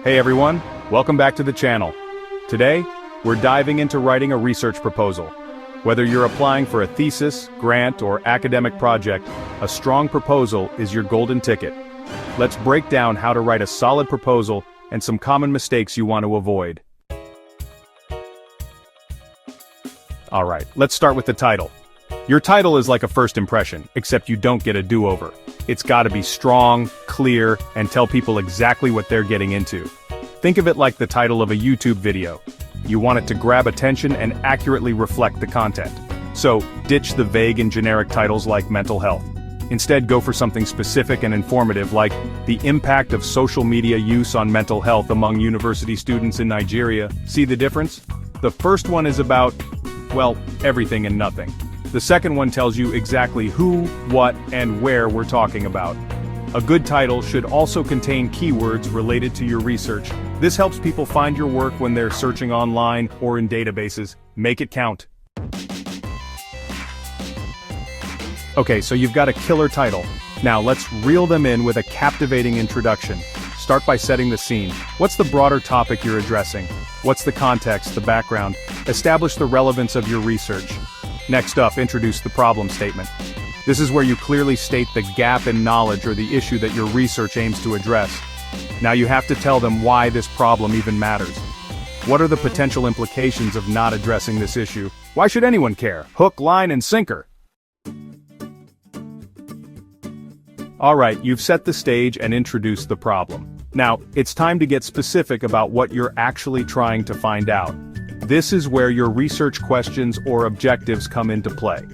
Hey everyone, welcome back to the channel. Today, we're diving into writing a research proposal. Whether you're applying for a thesis, grant, or academic project, a strong proposal is your golden ticket. Let's break down how to write a solid proposal and some common mistakes you want to avoid. Alright, let's start with the title. Your title is like a first impression, except you don't get a do-over. It's gotta be strong, clear, and tell people exactly what they're getting into. Think of it like the title of a YouTube video. You want it to grab attention and accurately reflect the content. So, ditch the vague and generic titles like mental health. Instead, go for something specific and informative like the impact of social media use on mental health among university students in Nigeria. See the difference? The first one is about, well, everything and nothing. The second one tells you exactly who, what, and where we're talking about. A good title should also contain keywords related to your research. This helps people find your work when they're searching online or in databases. Make it count. Okay, so you've got a killer title. Now let's reel them in with a captivating introduction. Start by setting the scene. What's the broader topic you're addressing? What's the context, the background? Establish the relevance of your research. Next up, introduce the problem statement. This is where you clearly state the gap in knowledge or the issue that your research aims to address. Now you have to tell them why this problem even matters. What are the potential implications of not addressing this issue? Why should anyone care? Hook, line, and sinker. Alright, you've set the stage and introduced the problem. Now, it's time to get specific about what you're actually trying to find out. This is where your research questions or objectives come into play.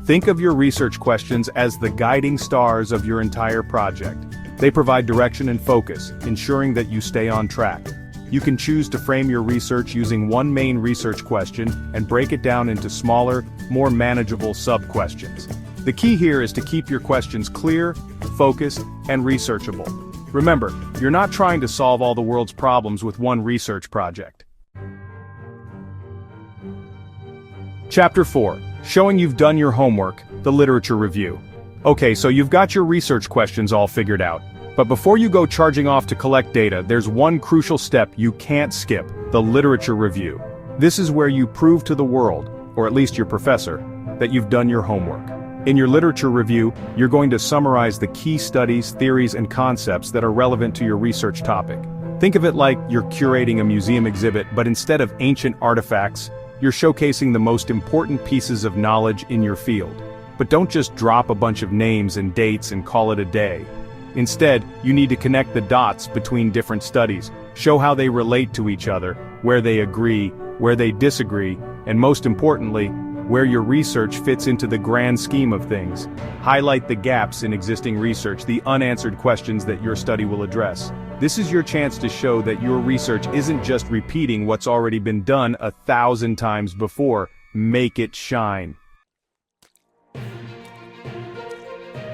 Think of your research questions as the guiding stars of your entire project. They provide direction and focus, ensuring that you stay on track. You can choose to frame your research using one main research question and break it down into smaller, more manageable sub-questions. The key here is to keep your questions clear, focused, and researchable. Remember, you're not trying to solve all the world's problems with one research project. Chapter 4. Showing you've done your homework, the literature review. Okay, so you've got your research questions all figured out. But before you go charging off to collect data, there's one crucial step you can't skip, the literature review. This is where you prove to the world, or at least your professor, that you've done your homework. In your literature review, you're going to summarize the key studies, theories, and concepts that are relevant to your research topic. Think of it like you're curating a museum exhibit, but instead of ancient artifacts, you're showcasing the most important pieces of knowledge in your field. But don't just drop a bunch of names and dates and call it a day. Instead, you need to connect the dots between different studies, show how they relate to each other, where they agree, where they disagree, and most importantly, where your research fits into the grand scheme of things. Highlight the gaps in existing research, the unanswered questions that your study will address. This is your chance to show that your research isn't just repeating what's already been done 1,000 times before. Make it shine.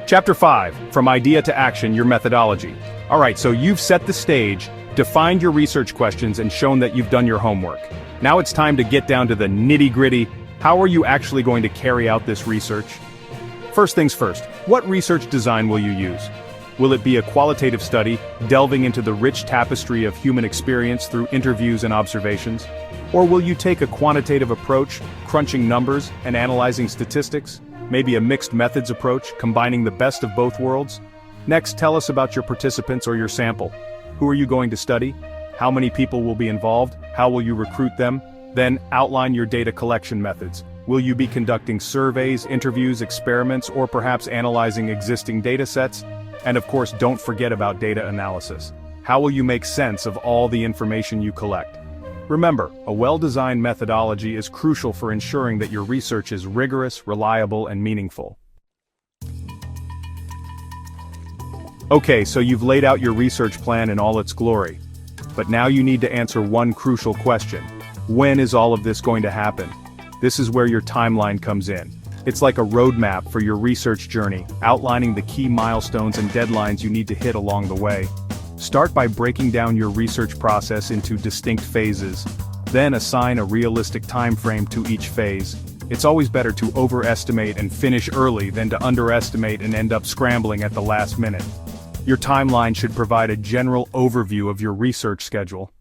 Chapter 5. From idea to action, your methodology. Alright, so you've set the stage, defined your research questions, and shown that you've done your homework. Now it's time to get down to the nitty-gritty. How are you actually going to carry out this research? First things first, what research design will you use? Will it be a qualitative study, delving into the rich tapestry of human experience through interviews and observations? Or will you take a quantitative approach, crunching numbers and analyzing statistics? Maybe a mixed methods approach, combining the best of both worlds? Next, tell us about your participants or your sample. Who are you going to study? How many people will be involved? How will you recruit them? Then, outline your data collection methods. Will you be conducting surveys, interviews, experiments, or perhaps analyzing existing data sets? And of course, don't forget about data analysis. How will you make sense of all the information you collect? Remember, a well-designed methodology is crucial for ensuring that your research is rigorous, reliable, and meaningful. Okay, so you've laid out your research plan in all its glory. But now you need to answer one crucial question. When is all of this going to happen? This is where your timeline comes in. It's like a roadmap for your research journey, outlining the key milestones and deadlines you need to hit along the way. Start by breaking down your research process into distinct phases. Then assign a realistic time frame to each phase. It's always better to overestimate and finish early than to underestimate and end up scrambling at the last minute. Your timeline should provide a general overview of your research schedule.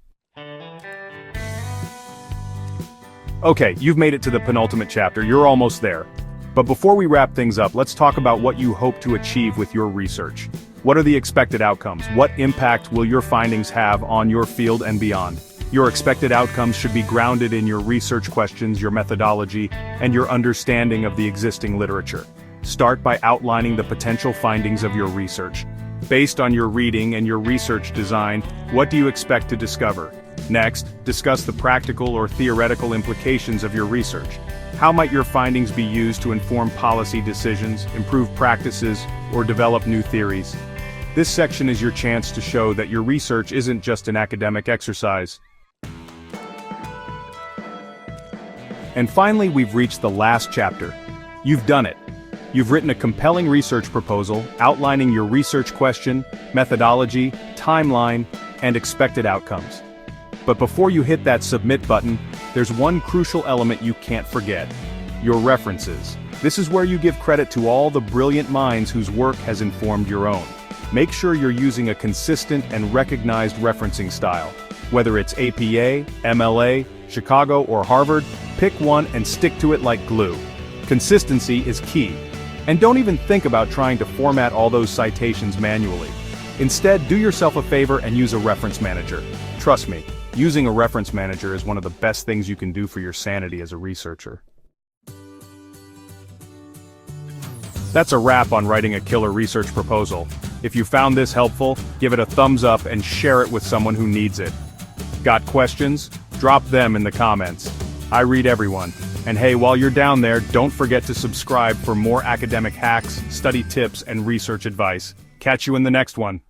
Okay, you've made it to the penultimate chapter, you're almost there. But before we wrap things up, let's talk about what you hope to achieve with your research. What are the expected outcomes? What impact will your findings have on your field and beyond? Your expected outcomes should be grounded in your research questions, your methodology, and your understanding of the existing literature. Start by outlining the potential findings of your research. Based on your reading and your research design, what do you expect to discover? Next, discuss the practical or theoretical implications of your research. How might your findings be used to inform policy decisions, improve practices, or develop new theories? This section is your chance to show that your research isn't just an academic exercise. And finally, we've reached the last chapter. You've done it. You've written a compelling research proposal, outlining your research question, methodology, timeline, and expected outcomes. But before you hit that submit button, there's one crucial element you can't forget: your references. This is where you give credit to all the brilliant minds whose work has informed your own. Make sure you're using a consistent and recognized referencing style. Whether it's APA, MLA, Chicago, or Harvard, pick one and stick to it like glue. Consistency is key. And don't even think about trying to format all those citations manually. Instead, do yourself a favor and use a reference manager. Trust me, using a reference manager is one of the best things you can do for your sanity as a researcher. That's a wrap on writing a killer research proposal. If you found this helpful, give it a thumbs up and share it with someone who needs it. Got questions? Drop them in the comments. I read everyone. And hey, while you're down there, don't forget to subscribe for more academic hacks, study tips, and research advice. Catch you in the next one.